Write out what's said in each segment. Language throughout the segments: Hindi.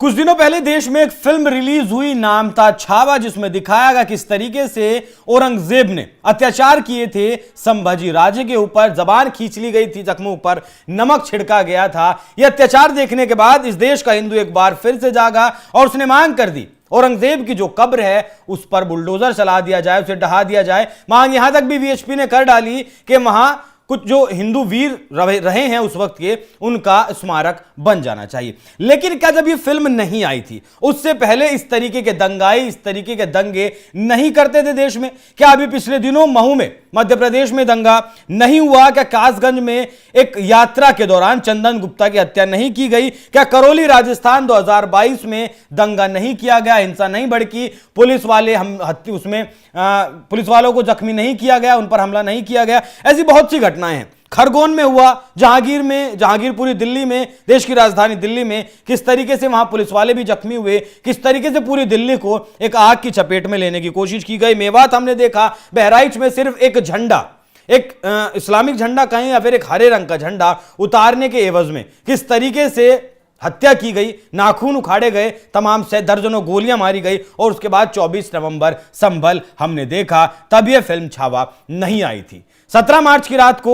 कुछ दिनों पहले देश में एक फिल्म रिलीज हुई, नाम था छावा, जिसमें दिखाया गया किस तरीके से औरंगजेब ने अत्याचार किए थे संभाजी राजे के ऊपर। जबान खींच ली गई थी, जख्मों पर नमक छिड़का गया था। यह अत्याचार देखने के बाद इस देश का हिंदू एक बार फिर से जागा और उसने मांग कर दी औरंगजेब की जो कब्र है उस पर बुलडोजर चला दिया जाए, उसे ढहा दिया जाए। मांग यहां तक भी वीएचपी ने कर डाली कि वहां कुछ जो हिंदू वीर रहे हैं उस वक्त के, उनका स्मारक बन जाना चाहिए। लेकिन क्या जब ये फिल्म नहीं आई थी उससे पहले इस तरीके के दंगाई, इस तरीके के दंगे नहीं करते थे देश में? क्या अभी पिछले दिनों महू में, मध्य प्रदेश में दंगा नहीं हुआ? क्या कासगंज में एक यात्रा के दौरान चंदन गुप्ता की हत्या नहीं की गई? क्या करौली राजस्थान 2022 में दंगा नहीं किया गया, हिंसा नहीं भड़की, पुलिस वाले पुलिस वालों को जख्मी नहीं किया गया, उन पर हमला नहीं किया गया? ऐसी बहुत सी घटनाएं हैं। खरगोन में हुआ, जहांगीरपुरी दिल्ली में, देश की राजधानी दिल्ली में किस तरीके से वहां पुलिस वाले भी जख्मी हुए, किस तरीके से पूरी दिल्ली को एक आग की चपेट में लेने की कोशिश की गई। मेवात हमने देखा, बहराइच में सिर्फ एक झंडा, एक इस्लामिक झंडा कहें या फिर एक हरे रंग का झंडा उतारने के एवज में किस तरीके से हत्या की गई, नाखून उखाड़े गए, तमाम से दर्जनों गोलियां मारी गई। और उसके बाद 24 नवंबर संभल हमने देखा, तब यह फिल्म छावा नहीं आई थी। 17 मार्च की रात को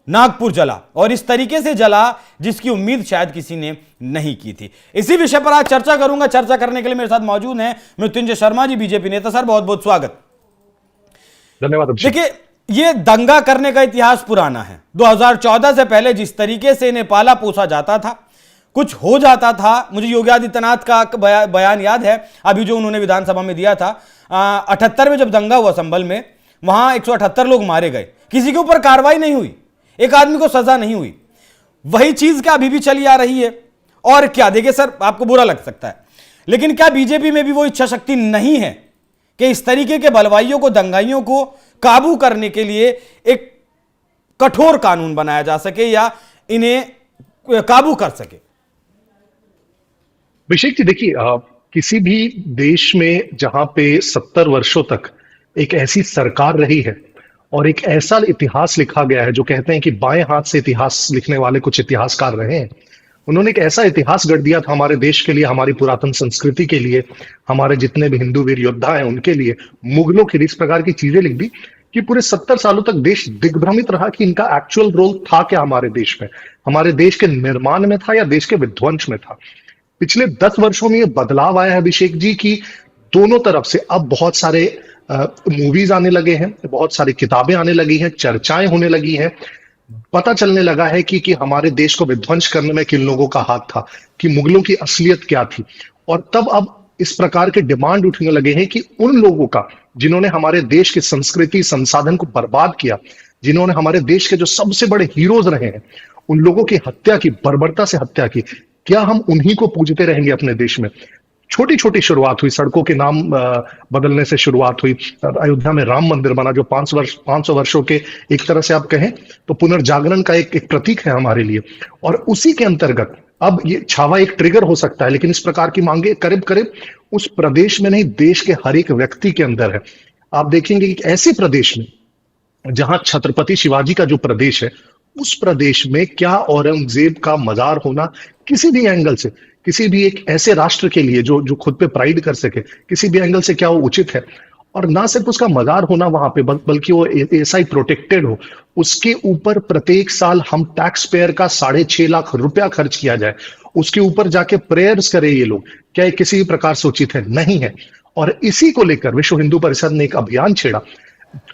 नागपुर जला और इस तरीके से जला जिसकी उम्मीद शायद किसी ने नहीं की थी। इसी विषय पर आज चर्चा करूंगा। चर्चा करने के लिए मेरे साथ मौजूद हैं मृत्युंजय शर्मा जी, बीजेपी नेता। सर बहुत बहुत स्वागत। धन्यवाद। देखिए, यह दंगा करने का इतिहास पुराना है। 2014 से पहले जिस तरीके से इन्हें पाला पोसा जाता था, कुछ हो जाता था, मुझे योगी आदित्यनाथ का बयान याद है अभी जो उन्होंने विधानसभा में दिया था। 78 में जब दंगा हुआ संभल में, वहां 178 लोग मारे गए, किसी के ऊपर कार्रवाई नहीं हुई, एक आदमी को सजा नहीं हुई। वही चीज क्या अभी भी चली आ रही है? और क्या, देखिए सर, आपको बुरा लग सकता है, लेकिन क्या बीजेपी में भी वो इच्छा शक्ति नहीं है कि इस तरीके के बलवाइयों को, दंगाइयों को काबू करने के लिए एक कठोर कानून बनाया जा सके या इन्हें काबू कर सके? अभिषेक जी, देखिए, किसी भी देश में जहां पे 70 वर्षों तक एक ऐसी सरकार रही है और एक ऐसा इतिहास लिखा गया है, जो कहते हैं कि बाएं हाथ से इतिहास लिखने वाले कुछ इतिहासकार रहे हैं, उन्होंने एक ऐसा इतिहास गढ़ दिया था हमारे देश के लिए, हमारी पुरातन संस्कृति के लिए, हमारे जितने भी हिंदू वीर योद्धा हैं उनके लिए, मुगलों के लिए इस प्रकार की चीजें लिख दी कि पूरे 70 सालों तक देश दिग्भ्रमित रहा कि इनका एक्चुअल रोल था क्या हमारे देश में, हमारे देश के निर्माण में था या देश के विध्वंस में था। पिछले 10 वर्षों में ये बदलाव आया है अभिषेक जी की दोनों तरफ से अब बहुत सारे मूवीज आने लगे हैं, बहुत सारी किताबें आने लगी हैं, चर्चाएं होने लगी हैं, पता चलने लगा है कि हमारे देश को विध्वंस करने में किन लोगों का हाथ था, कि मुगलों की असलियत क्या थी। और तब अब इस प्रकार के डिमांड उठने लगे हैं कि उन लोगों का जिन्होंने हमारे देश की संस्कृति संसाधन को बर्बाद किया, जिन्होंने हमारे देश के जो सबसे बड़े हीरोज रहे हैं, उन लोगों की हत्या की, बर्बरता से हत्या की, क्या हम उन्हीं को पूजते रहेंगे अपने देश में? छोटी छोटी शुरुआत हुई, सड़कों के नाम बदलने से शुरुआत हुई, अयोध्या में राम मंदिर बना जो 500 वर्षों के एक तरह से आप कहें तो पुनर्जागरण का एक प्रतीक है हमारे लिए। और उसी के अंतर्गत अब ये छावा एक ट्रिगर हो सकता है, लेकिन इस प्रकार की मांगे करीब करीब उस प्रदेश में नहीं, देश के हर एक व्यक्ति के अंदर है। आप देखेंगे कि ऐसे प्रदेश में जहां छत्रपति शिवाजी का जो प्रदेश है, उस प्रदेश में क्या औरंगजेब का मजार होना किसी भी एंगल से, किसी भी एक ऐसे राष्ट्र के लिए जो खुद पे प्राइड कर सके, किसी भी एंगल से क्या वो उचित है? और ना सिर्फ उसका मजार होना वहां पे, बल्कि वो ऐसा ही प्रोटेक्टेड हो, उसके ऊपर प्रत्येक साल हम टैक्स पेयर का 6.5 लाख रुपया खर्च किया जाए, उसके ऊपर जाके प्रेयर्स करे ये लोग, क्या ये किसी भी प्रकार से उचित है? नहीं है। और इसी को लेकर विश्व हिंदू परिषद ने एक अभियान छेड़ा।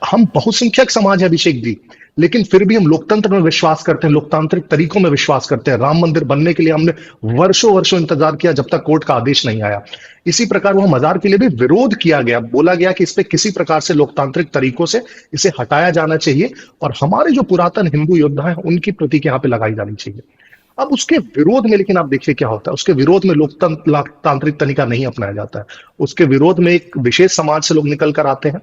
हम बहुसंख्यक समाज है अभिषेक जी, लेकिन फिर भी हम लोकतंत्र में विश्वास करते हैं, लोकतांत्रिक तरीकों में विश्वास करते हैं। राम मंदिर बनने के लिए हमने वर्षों इंतजार किया जब तक कोर्ट का आदेश नहीं आया। इसी प्रकार वह मजार के लिए भी विरोध किया गया, बोला गया कि इस पे किसी प्रकार से लोकतांत्रिक तरीकों से इसे हटाया जाना चाहिए और हमारे जो पुरातन हिंदू योद्धा हैं उनकी प्रतीक यहाँ पे लगाई जानी चाहिए। अब उसके विरोध में, लेकिन आप देखिए क्या होता है, उसके विरोध में लोकतांत्रिक तरीका नहीं अपनाया जाता है। उसके विरोध में एक विशेष समाज से लोग निकल कर आते हैं,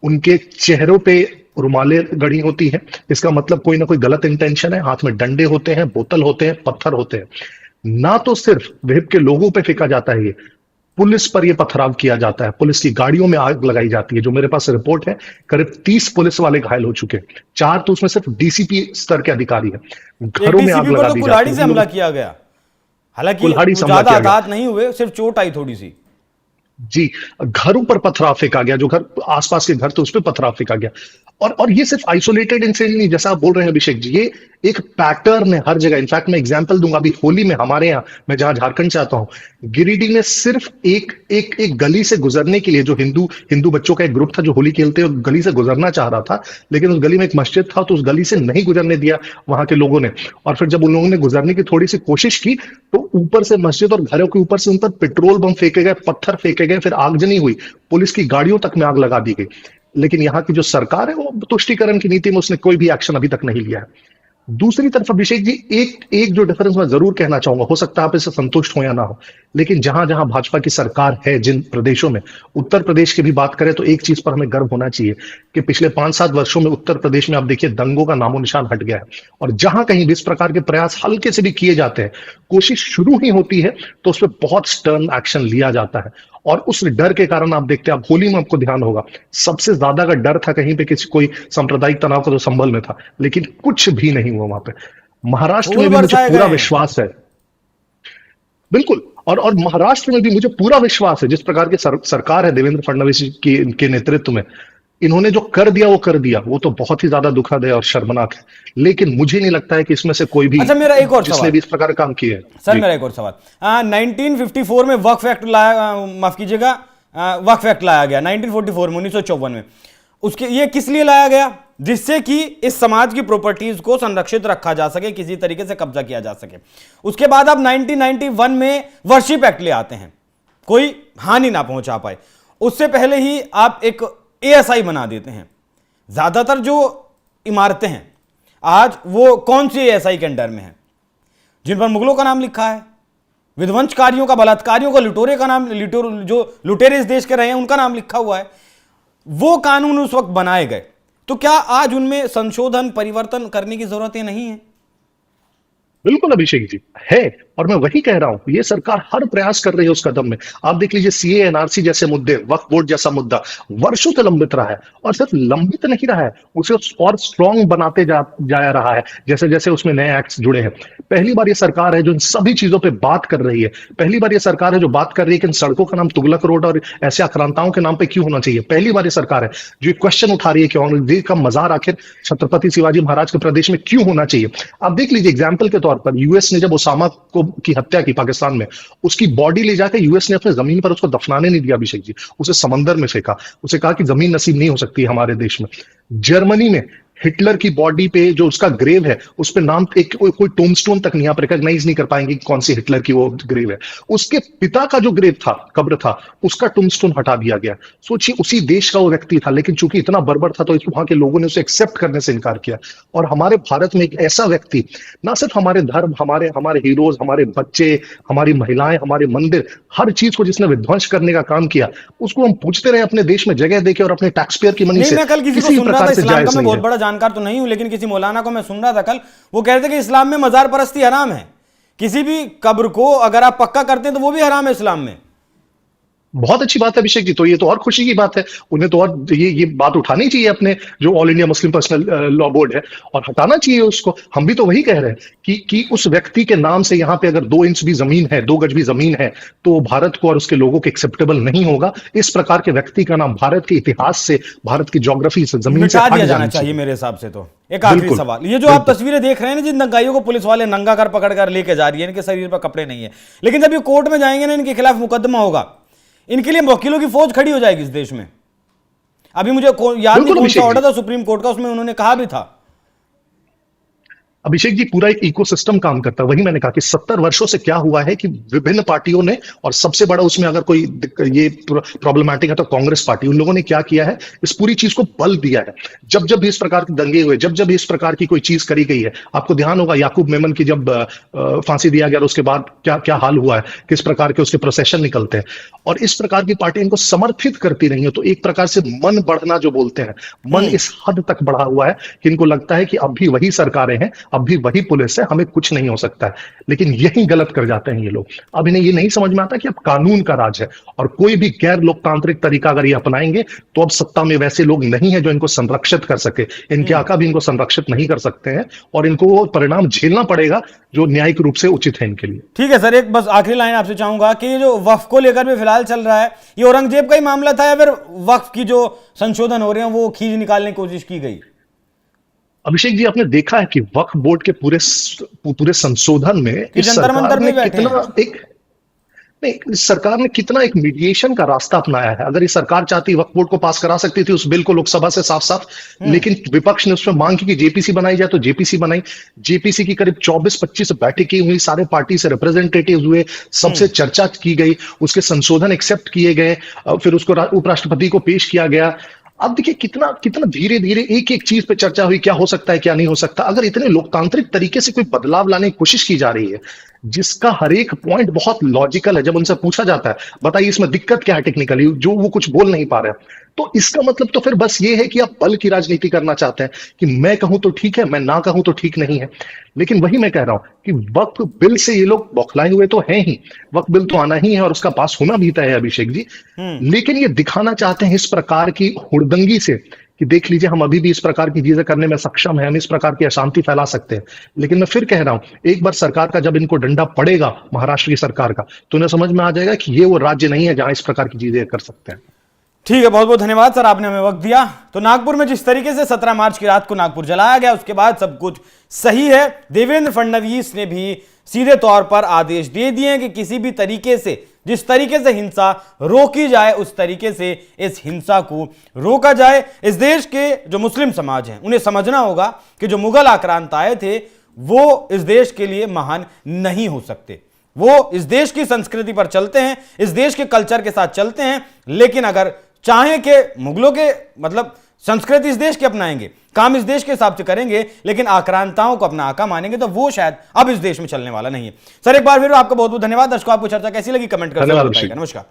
उनके चेहरों पे रुमालें गड़ी होती है, इसका मतलब कोई ना कोई गलत इंटेंशन है, हाथ में डंडे होते हैं, बोतल होते हैं, पत्थर होते हैं। ना तो सिर्फ विहिप के लोगों पे फेंका जाता है, ये पुलिस पर यह पथराव किया जाता है, पुलिस की गाड़ियों में आग लगाई जाती है। जो मेरे पास रिपोर्ट है, करीब 30 पुलिस वाले घायल हो चुके हैं, 4 तो उसमें सिर्फ डीसीपी स्तर के अधिकारी हैं। घरों में आग लगा दी जाती है, से हमला किया गया, हालांकि कुल्हाड़ी वो हमला ज्यादा किया गया। हताहत नहीं हुए, सिर्फ चोट आई थोड़ी सी। जी, घरों पर पथराव फेंका गया, जो घर आसपास के घर थे उस पर पथराव फेंका गया। और ये सिर्फ आइसोलेटेड इंसिडेंट नहीं, जैसा आप बोल रहे हैं अभिषेक जी, ये एक पैटर्न है हर जगह। इनफैक्ट मैं एग्जांपल दूंगा, अभी होली में हमारे यहाँ, मैं जहां झारखंड से आता हूं, गिरिडीह में सिर्फ एक गली से गुजरने के लिए, जो हिंदू बच्चों का एक ग्रुप था जो होली खेलते हुए गली से गुजरना चाह रहा था, लेकिन उस गली में एक मस्जिद था तो उस गली से नहीं गुजरने दिया वहां के लोगों ने। और फिर जब उन लोगों ने गुजरने की थोड़ी सी कोशिश की तो ऊपर से मस्जिद और घरों के ऊपर से उन पर पेट्रोल बम फेंके गए, पत्थर फेंके गए, फिर आगजनी हुई, पुलिस की गाड़ियों तक में आग लगा दी गई। लेकिन यहाँ की जो सरकार है वो तुष्टीकरण की नीति में उसने कोई भी एक्शन अभी तक नहीं लिया है। दूसरी तरफ अभिषेक जी, एक जो डिफरेंस मैं जरूर कहना चाहूंगा, हो सकता है आप इससे संतुष्ट हो या ना हो, लेकिन जहां जहां भाजपा की सरकार है, जिन प्रदेशों में, उत्तर प्रदेश की भी बात करें तो एक चीज पर हमें गर्व होना चाहिए कि पिछले 5-7 वर्षों में उत्तर प्रदेश में आप देखिए दंगों का नामो निशान हट गया है। और जहां कहीं भी इस प्रकार के प्रयास हल्के से भी किए जाते हैं, कोशिश शुरू ही होती है तो उस पर बहुत स्टर्न एक्शन लिया जाता है। और उस डर के कारण आप देखते हैं, आप होली में आपको ध्यान होगा, सबसे ज्यादा का डर था कहीं पे किसी कोई सांप्रदायिक तनाव का तो संभल में था, लेकिन कुछ भी नहीं हुआ वहां पे। महाराष्ट्र फूल में भी मुझे बरसाए पूरा गए हैं। विश्वास है, बिल्कुल। और महाराष्ट्र में भी मुझे पूरा विश्वास है, जिस प्रकार की सरकार है देवेंद्र फडणवीस की के नेतृत्व में, इन्होंने जो कर दिया वो कर दिया, वो तो बहुत ही ज्यादा दुखद है और शर्मनाक है। लेकिन मुझे नहीं लगता है कि इसमें से कोई भी, अच्छा, मेरा एक और जिसने सवाल भी इस प्रकार का काम किया है। सर, जी। मेरा एक और सवाल, 1954 में वक्फ एक्ट लाया, माफ कीजिएगा, वक्फ एक्ट लाया गया 1944 में, 1954 में। उसके ये किस लिए लाया गया? जिससे कि इस समाज की प्रॉपर्टीज को संरक्षित रखा जा सके, किसी तरीके से कब्जा किया जा सके। उसके बाद आप 1991 में वर्शिप एक्ट ले आते हैं, कोई हानि ना पहुंचा पाए। उससे पहले ही आप एक एएसआई बना देते हैं। ज्यादातर जो इमारतें हैं आज वो कौन सी एएसआई के अंडर में है? जिन पर मुगलों का नाम लिखा है, विध्वंसकारियों का, बलात्कारियों का, लुटेरे का नाम, जो लुटेरे इस देश के रहे हैं उनका नाम लिखा हुआ है। वो कानून उस वक्त बनाए गए, तो क्या आज उनमें संशोधन, परिवर्तन करने की जरूरतें नहीं है? बिल्कुल अभिषेक जी, है। और मैं वही कह रहा हूं, ये सरकार हर प्रयास कर रही है उस कदम में। आप देख लीजिए, सीए, एनआरसी जैसे मुद्दे, वक्फ बोर्ड जैसा मुद्दा वर्षों से लंबित रहा है, और सिर्फ लंबित नहीं रहा है, उसे और स्ट्रांग बनाते जा रहा है जैसे जैसे उसमें नए एक्ट्स जुड़े हैं। पहली बार ये सरकार है जो इन सभी चीजों पे बात कर रही है। पहली बार ये सरकार है जो बात कर रही है कि इन सड़कों का नाम तुगलक रोड और ऐसे आक्रांताओं के नाम पे क्यों होना चाहिए। पहली बार ये सरकार है जो क्वेश्चन उठा रही है कि औरंगजेब का मजार आखिर छत्रपति शिवाजी महाराज के प्रदेश में क्यों होना चाहिए। आप देख लीजिए, एग्जाम्पल के तौर पर यूएस ने जब ओसामा को की हत्या की पाकिस्तान में, उसकी बॉडी ले जाकर यूएस ने अपने जमीन पर उसको दफनाने नहीं दिया अभिषेक जी, उसे समंदर में फेंका। उसे कहा कि जमीन नसीब नहीं हो सकती हमारे देश में। जर्मनी में हिटलर की बॉडी पे जो उसका ग्रेव है, उस पे नाम, एक कोई टोमस्टोन तक नहीं, आप रिकॉग्नाइज नहीं कर पाएंगे कौन सी हिटलर की वो ग्रेव है। उसके पिता का जो ग्रेव था, कब्र था, उसका टोमस्टोन हटा दिया गया। सोचिए, उसी देश का वो व्यक्ति था, लेकिन चूंकि इतना बर्बर था तो वहां के लोगों ने उसे एक्सेप्ट करने से इनकार किया। और हमारे भारत में एक ऐसा व्यक्ति, ना सिर्फ हमारे धर्म, हमारे हीरोज, हमारे बच्चे, हमारी महिलाएं, हमारे मंदिर, हर चीज को जिसने विध्वंस करने का काम किया, उसको हम पूछते रहे अपने देश में जगह देके और अपने टैक्स पेयर की मनी से। मैं कल किसी को सुन रहा था, इस्लाम का मैं बहुत बड़ा जानकार तो नहीं हूं, लेकिन किसी मौलाना को मैं सुन रहा था कल, वो कह रहे थे कि इस्लाम में मजार परस्ती हराम है। किसी भी कब्र को अगर आप पक्का करते हैं तो वो भी हराम है इस्लाम में। बहुत अच्छी बात है अभिषेक जी, तो ये तो और खुशी की बात है। उन्हें तो और ये बात उठानी चाहिए अपने जो all India Muslim personal law board है, और हटाना चाहिए उसको। हम भी तो वही कह रहे हैं कि उस व्यक्ति के नाम से यहाँ पे अगर 2 इंच भी जमीन है, 2 गज भी जमीन है, तो भारत को और उसके लोगों को एक्सेप्टेबल नहीं होगा। इस प्रकार के व्यक्ति का नाम भारत के इतिहास से, भारत की ज्योग्राफी से, जमीन से मिटा हट दिया जाना जाना चाहिए मेरे हिसाब से। तो एक आखिरी बिल्कुल, सवाल, ये जो आप तस्वीरें देख रहे हैं ना, जिन दंगाइयों को पुलिस वाले नंगा कर पकड़ कर लेके जा रही है, इनके शरीर पर कपड़े नहीं है, लेकिन जब ये कोर्ट में जाएंगे ना, इनके खिलाफ मुकदमा होगा, इनके लिए वकीलों की फौज खड़ी हो जाएगी इस देश में। अभी मुझे याद नहीं कौन सा ऑर्डर था सुप्रीम कोर्ट का, उसमें उन्होंने कहा भी था। अभिषेक जी, पूरा एक इकोसिस्टम काम करता है। वही मैंने कहा कि 70 वर्षों से क्या हुआ है कि विभिन्न पार्टियों ने, और सबसे बड़ा उसमें अगर कोई ये प्रॉब्लमैटिक है तो कांग्रेस पार्टी, उन लोगों ने क्या किया है, इस पूरी चीज को बल दिया है। जब जब भी इस प्रकार के दंगे हुए, जब जब भी इस प्रकार की कोई चीज करी गई है, आपको ध्यान होगा याकूब मेमन की जब फांसी दिया गया, उसके बाद क्या क्या हाल हुआ है, किस प्रकार के उसके प्रोसेशन निकलते हैं। और इस प्रकार की पार्टी इनको समर्थित करती रही है, तो एक प्रकार से मन बढ़ना जो बोलते हैं, मन इस हद तक बढ़ा हुआ है कि इनको लगता है कि अब भी वही सरकारें हैं, अब भी वही पुलिस है, हमें कुछ नहीं हो सकता है। लेकिन यही गलत कर जाते हैं ये लोग। अब इन्हें ये नहीं समझ में आता कि अब कानून का राज है, और कोई भी गैर लोकतांत्रिक तरीका अगर ये अपनाएंगे तो अब सत्ता में वैसे लोग नहीं है जो इनको संरक्षित कर सके। इनके आका भी इनको संरक्षित नहीं कर सकते हैं, और इनको वो परिणाम झेलना पड़ेगा जो न्यायिक रूप से उचित है इनके लिए। ठीक है सर, एक बस आखिरी लाइन आपसे चाहूंगा कि ये जो वक्फ को लेकर भी फिलहाल चल रहा है, ये औरंगजेब का ही मामला था या फिर वक्फ की जो संशोधन हो रहे हैं वो खींच निकालने की कोशिश की गई? अभिषेक जी, आपने देखा है कि वक्फ बोर्ड के पूरे संशोधन में कि इस जंतर सरकार मंतर ने में बैठे कितना हैं। एक नहीं, इस सरकार ने कितना एक मीडिएशन का रास्ता अपनाया है। अगर ये सरकार चाहती वक्फ बोर्ड को पास करा सकती थी उस बिल को लोकसभा से साफ साफ, लेकिन विपक्ष ने उसमें मांग की कि जेपीसी बनाई जाए, तो जेपीसी बनाई। जेपीसी की करीब 24-25 बैठकें हुई, सारे पार्टी से रिप्रेजेंटेटिव हुए, सबसे चर्चा की गई, उसके संशोधन एक्सेप्ट किए गए, फिर उसको उपराष्ट्रपति को पेश किया गया। अब देखिए कितना कितना धीरे धीरे एक एक चीज पे चर्चा हुई, क्या हो सकता है क्या नहीं हो सकता। अगर इतने लोकतांत्रिक तरीके से कोई बदलाव लाने की कोशिश की जा रही है जिसका हर एक पॉइंट बहुत लॉजिकल है, जब उनसे पूछा जाता है बताइए इसमें दिक्कत क्या है टेक्निकली, जो वो कुछ बोल नहीं पा रहे हैं, तो इसका मतलब तो फिर बस ये है कि आप बल की राजनीति करना चाहते हैं कि मैं कहूं तो ठीक है, मैं ना कहूं तो ठीक नहीं है। लेकिन वही मैं कह रहा हूं कि वक्फ बिल से ये लोग बौखलाए हुए तो हैं ही, वक्फ बिल तो आना ही है और उसका पास होना भी तय है अभिषेक जी। लेकिन ये दिखाना चाहते हैं इस प्रकार की हुड़दंगी से कि देख लीजिए हम अभी भी इस प्रकार की चीजें करने में सक्षम है, हम इस प्रकार की अशांति फैला सकते हैं। लेकिन मैं फिर कह रहा हूं, एक बार सरकार का जब इनको डंडा पड़ेगा, महाराष्ट्र की सरकार का, तो इन्हें समझ में आ जाएगा कि ये वो राज्य नहीं है जहां इस प्रकार की चीजें कर सकते हैं। ठीक है, बहुत बहुत धन्यवाद सर, आपने हमें वक्त दिया। तो नागपुर में जिस तरीके से 17 मार्च की रात को नागपुर जलाया गया, उसके बाद सब कुछ सही है। देवेंद्र फडणवीस ने भी सीधे तौर पर आदेश दे दिए कि किसी भी तरीके से, जिस तरीके से हिंसा रोकी जाए उस तरीके से इस हिंसा को रोका जाए। इस देश के जो मुस्लिम समाज हैं उन्हें समझना होगा कि जो मुगल आक्रांत आए थे वो इस देश के लिए महान नहीं हो सकते। वो इस देश की संस्कृति पर चलते हैं, इस देश के कल्चर के साथ चलते हैं, लेकिन अगर चाहें कि मुगलों के मतलब संस्कृति इस देश के अपनाएंगे, काम इस देश के हिसाब से करेंगे, लेकिन आक्रांताओं को अपना आका मानेंगे, तो वो शायद अब इस देश में चलने वाला नहीं है। सर एक बार फिर आपका बहुत बहुत धन्यवाद। दर्शकों आपको चर्चा कैसी लगी कमेंट कर धन्यवाद। बताइएगा। नमस्कार।